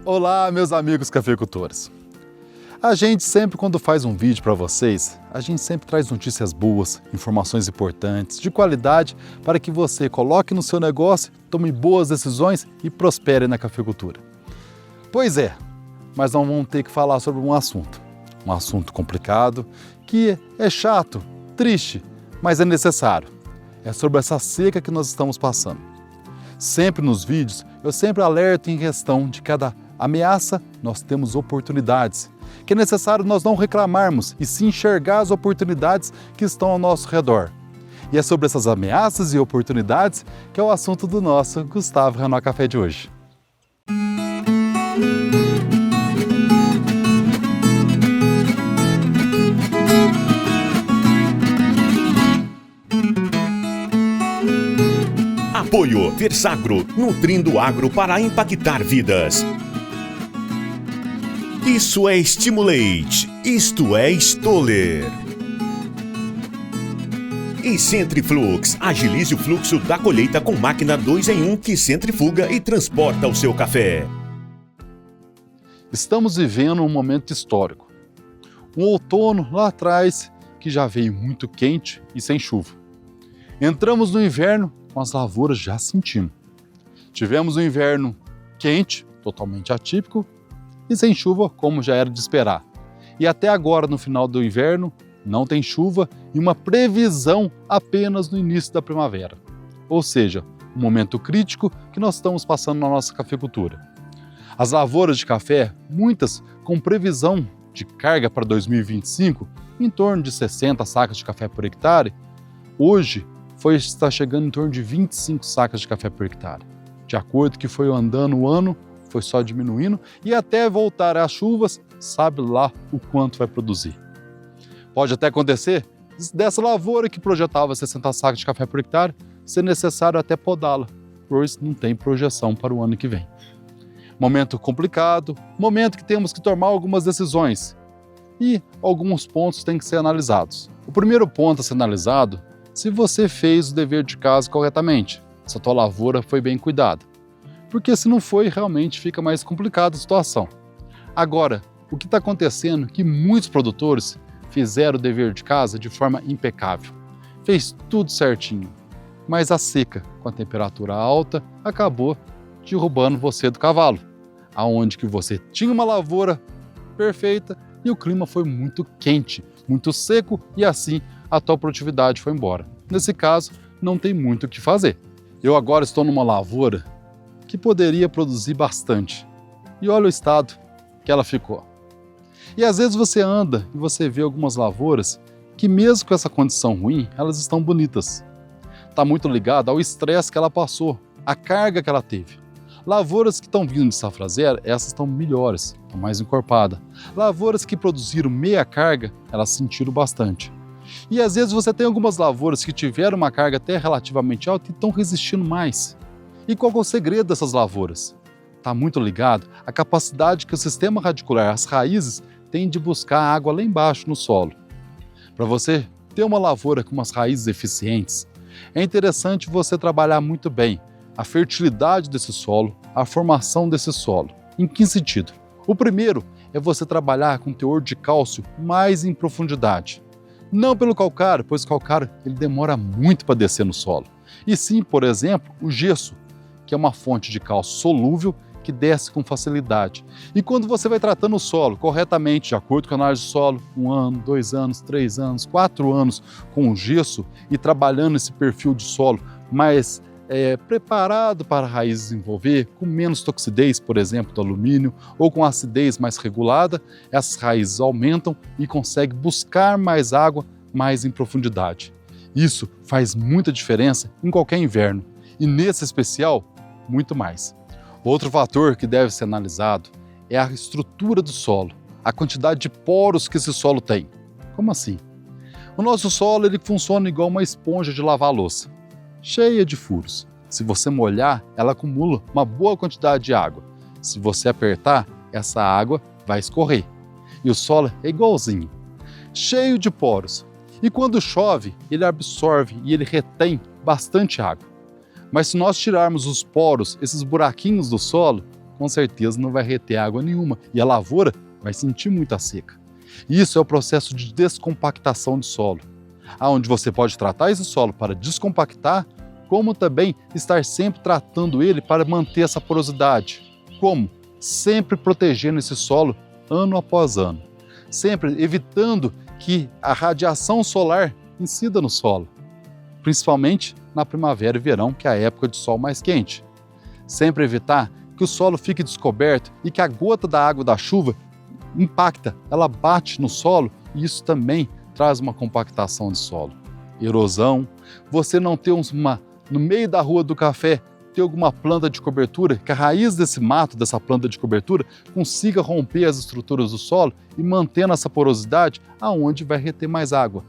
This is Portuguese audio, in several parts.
Olá, meus amigos cafeicultores. A gente sempre, quando faz um vídeo para vocês, a gente sempre traz notícias boas, informações importantes, de qualidade, para que você coloque no seu negócio, tome boas decisões e prospere na cafeicultura. Pois é, mas nós vamos ter que falar sobre um assunto complicado, que é chato, triste, mas é necessário. É sobre essa seca que nós estamos passando. Sempre nos vídeos, eu sempre alerto em questão de cada ameaça, nós temos oportunidades, que é necessário nós não reclamarmos e sim enxergar as oportunidades que estão ao nosso redor. E é sobre essas ameaças e oportunidades que é o assunto do nosso Gustavo Renault Café de hoje. Apoio Versagro, nutrindo o agro para impactar vidas. Isso é Stimulate, isto é Stoller. E Centriflux, agilize o fluxo da colheita com máquina 2 em 1 que centrifuga e transporta o seu café. Estamos vivendo um momento histórico. Um outono lá atrás que já veio muito quente e sem chuva. Entramos no inverno com as lavouras já sentindo. Tivemos um inverno quente, totalmente atípico, e sem chuva, como já era de esperar. E até agora, no final do inverno, não tem chuva e uma previsão apenas no início da primavera. Ou seja, um momento crítico que nós estamos passando na nossa cafeicultura. As lavouras de café, muitas com previsão de carga para 2025, em torno de 60 sacas de café por hectare, hoje está chegando em torno de 25 sacas de café por hectare. De acordo que foi andando o ano, foi só diminuindo e até voltar às chuvas, sabe lá o quanto vai produzir. Pode até acontecer dessa lavoura que projetava 60 sacas de café por hectare, ser necessário até podá-la, pois não tem projeção para o ano que vem. Momento complicado, momento que temos que tomar algumas decisões e alguns pontos têm que ser analisados. O primeiro ponto a ser analisado, se você fez o dever de casa corretamente, se a tua lavoura foi bem cuidada. Porque se não foi, realmente fica mais complicada a situação. Agora, o que está acontecendo é que muitos produtores fizeram o dever de casa de forma impecável. Fez tudo certinho, mas a seca, com a temperatura alta, acabou derrubando você do cavalo. Aonde que você tinha uma lavoura perfeita e o clima foi muito quente, muito seco e assim a tua produtividade foi embora. Nesse caso, não tem muito o que fazer. Eu agora estou numa lavoura que poderia produzir bastante. E olha o estado que ela ficou. E às vezes você anda e você vê algumas lavouras que mesmo com essa condição ruim, elas estão bonitas. Está muito ligado ao estresse que ela passou, a carga que ela teve. Lavouras que estão vindo de safra zero, essas estão melhores, estão mais encorpadas. Lavouras que produziram meia carga, elas sentiram bastante. E às vezes você tem algumas lavouras que tiveram uma carga até relativamente alta e estão resistindo mais. E qual é o segredo dessas lavouras? Está muito ligado à capacidade que o sistema radicular, as raízes, tem de buscar água lá embaixo no solo. Para você ter uma lavoura com umas raízes eficientes, é interessante você trabalhar muito bem a fertilidade desse solo, a formação desse solo. Em que sentido? O primeiro é você trabalhar com teor de cálcio mais em profundidade. Não pelo calcário, pois o calcário ele demora muito para descer no solo. E sim, por exemplo, o gesso, que é uma fonte de cálcio solúvel que desce com facilidade. E quando você vai tratando o solo corretamente, de acordo com a análise do solo, 1 ano, 2 anos, 3 anos, 4 anos com o gesso e trabalhando esse perfil de solo mais preparado para a raiz desenvolver, com menos toxidez, por exemplo, do alumínio, ou com acidez mais regulada, essas raízes aumentam e conseguem buscar mais água mais em profundidade. Isso faz muita diferença em qualquer inverno, e nesse especial, muito mais. Outro fator que deve ser analisado é a estrutura do solo, a quantidade de poros que esse solo tem. Como assim? O nosso solo ele funciona igual uma esponja de lavar louça, cheia de furos. Se você molhar, ela acumula uma boa quantidade de água. Se você apertar, essa água vai escorrer. E o solo é igualzinho, cheio de poros. E quando chove, ele absorve e ele retém bastante água. Mas se nós tirarmos os poros, esses buraquinhos do solo, com certeza não vai reter água nenhuma e a lavoura vai sentir muita seca. Isso é o processo de descompactação de solo, onde você pode tratar esse solo para descompactar, como também estar sempre tratando ele para manter essa porosidade. Como? Sempre protegendo esse solo ano após ano, sempre evitando que a radiação solar incida no solo, principalmente na primavera e verão, que é a época de sol mais quente. Sempre evitar que o solo fique descoberto e que a gota da água da chuva impacta, ela bate no solo e isso também traz uma compactação de solo. Erosão, você não ter no meio da rua do café, ter alguma planta de cobertura, que a raiz desse mato, dessa planta de cobertura, consiga romper as estruturas do solo e mantendo essa porosidade aonde vai reter mais água.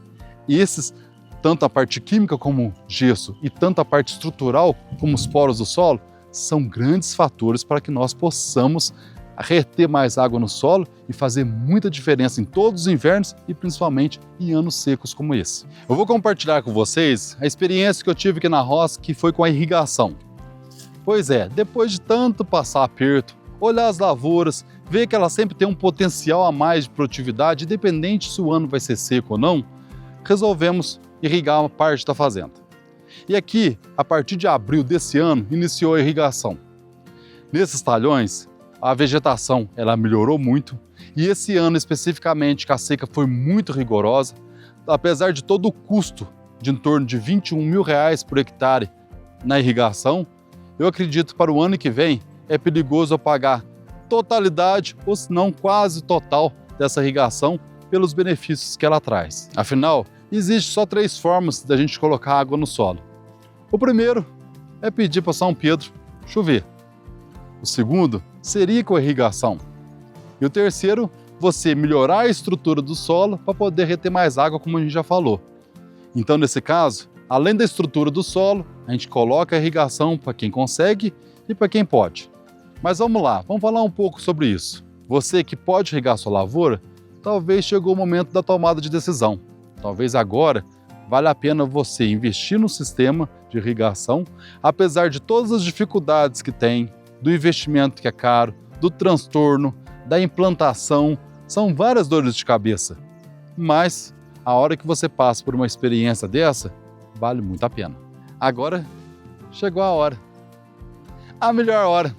E esses, tanto a parte química como gesso e tanto a parte estrutural como os poros do solo, são grandes fatores para que nós possamos reter mais água no solo e fazer muita diferença em todos os invernos e principalmente em anos secos como esse. Eu vou compartilhar com vocês a experiência que eu tive aqui na roça, que foi com a irrigação. Pois é, depois de tanto passar aperto, olhar as lavouras, ver que elas sempre têm um potencial a mais de produtividade, independente se o ano vai ser seco ou não, resolvemos irrigar uma parte da fazenda. E aqui, a partir de abril desse ano, iniciou a irrigação. Nesses talhões, a vegetação ela melhorou muito e esse ano especificamente, que a seca foi muito rigorosa, apesar de todo o custo de em torno de R$21 mil por hectare na irrigação, eu acredito para o ano que vem é perigoso eu pagar totalidade ou se não quase total dessa irrigação pelos benefícios que ela traz. Afinal, existem só 3 formas da gente colocar água no solo. O primeiro é pedir para São Pedro chover. O segundo seria com a irrigação. E o terceiro, você melhorar a estrutura do solo para poder reter mais água, como a gente já falou. Então, nesse caso, além da estrutura do solo, a gente coloca a irrigação para quem consegue e para quem pode. Mas vamos lá, vamos falar um pouco sobre isso. Você que pode irrigar sua lavoura, talvez chegou o momento da tomada de decisão. Talvez agora vale a pena você investir no sistema de irrigação, apesar de todas as dificuldades que tem, do investimento que é caro, do transtorno, da implantação, são várias dores de cabeça. Mas a hora que você passa por uma experiência dessa, vale muito a pena. Agora chegou a hora. A melhor hora.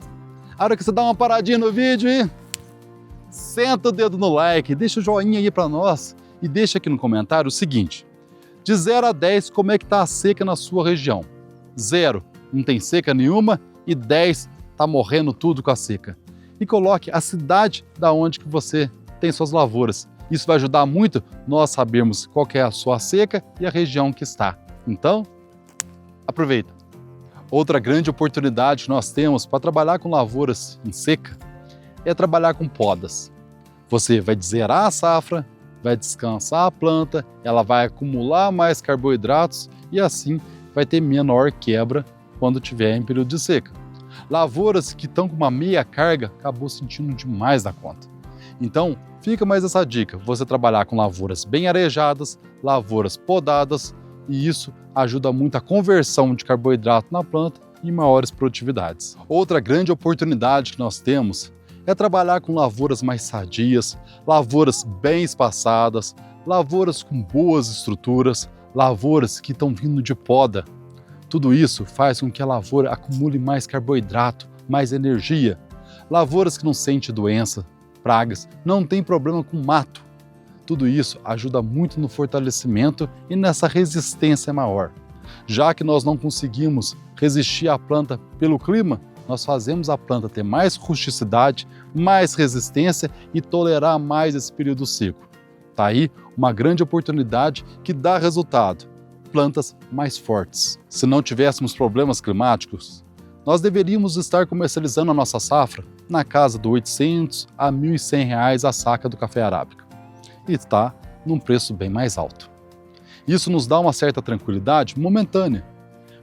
A hora que você dá uma paradinha no vídeo e senta o dedo no like, deixa o joinha aí para nós e deixa aqui no comentário o seguinte: de 0 a 10, como é que está a seca na sua região? 0, não tem seca nenhuma, e 10, está morrendo tudo com a seca. E coloque a cidade da onde que você tem suas lavouras. Isso vai ajudar muito nós sabermos qual que é a sua seca e a região que está. Então, aproveita. Outra grande oportunidade que nós temos para trabalhar com lavouras em seca é trabalhar com podas. Você vai zerar a safra, vai descansar a planta, ela vai acumular mais carboidratos e assim vai ter menor quebra quando tiver em período de seca. Lavouras que estão com uma meia carga acabou sentindo demais da conta. Então, fica mais essa dica, você trabalhar com lavouras bem arejadas, lavouras podadas, e isso ajuda muito a conversão de carboidrato na planta e maiores produtividades. Outra grande oportunidade que nós temos é trabalhar com lavouras mais sadias, lavouras bem espaçadas, lavouras com boas estruturas, lavouras que estão vindo de poda. Tudo isso faz com que a lavoura acumule mais carboidrato, mais energia. Lavouras que não sentem doença, pragas, não tem problema com mato. Tudo isso ajuda muito no fortalecimento e nessa resistência maior. Já que nós não conseguimos resistir à planta pelo clima, nós fazemos a planta ter mais rusticidade, mais resistência e tolerar mais esse período seco. Tá aí uma grande oportunidade que dá resultado. Plantas mais fortes. Se não tivéssemos problemas climáticos, nós deveríamos estar comercializando a nossa safra na casa de R$800 a R$1.100 a saca do café arábica. E está num preço bem mais alto. Isso nos dá uma certa tranquilidade momentânea,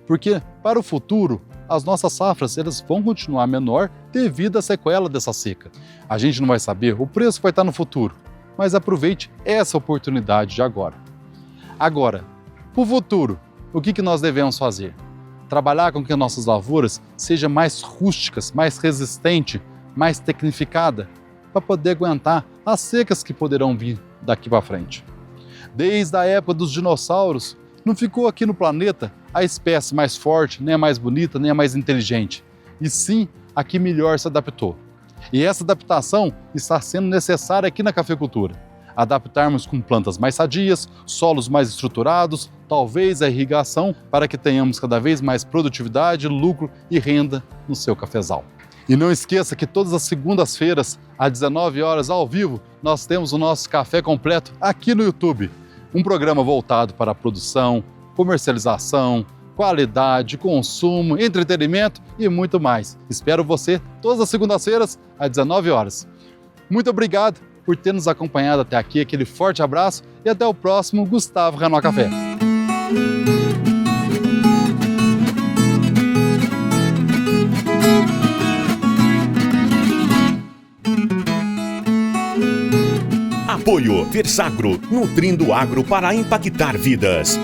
porque para o futuro as nossas safras elas vão continuar menor devido à sequela dessa seca. A gente não vai saber, o preço vai estar no futuro, mas aproveite essa oportunidade de agora. Agora, para o futuro, o que nós devemos fazer? Trabalhar com que nossas lavouras sejam mais rústicas, mais resistentes mais tecnificada para poder aguentar as secas que poderão vir daqui para frente. Desde a época dos dinossauros, não ficou aqui no planeta a espécie mais forte, nem a mais bonita, nem a mais inteligente, e sim a que melhor se adaptou. E essa adaptação está sendo necessária aqui na cafeicultura. Adaptarmos com plantas mais sadias, solos mais estruturados, talvez a irrigação, para que tenhamos cada vez mais produtividade, lucro e renda no seu cafezal. E não esqueça que todas as segundas-feiras, às 19 horas ao vivo, nós temos o nosso Café Completo aqui no YouTube. Um programa voltado para a produção, comercialização, qualidade, consumo, entretenimento e muito mais. Espero você todas as segundas-feiras, às 19 horas. Muito obrigado por ter nos acompanhado até aqui, aquele forte abraço e até o próximo Gustavo Renault Café. Apoio Versagro, nutrindo o agro para impactar vidas.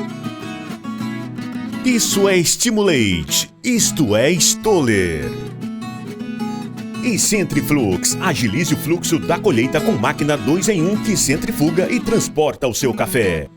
Isso é Stimulate, isto é Stoller. E Centriflux, agilize o fluxo da colheita com máquina 2 em 1 que centrifuga e transporta o seu café.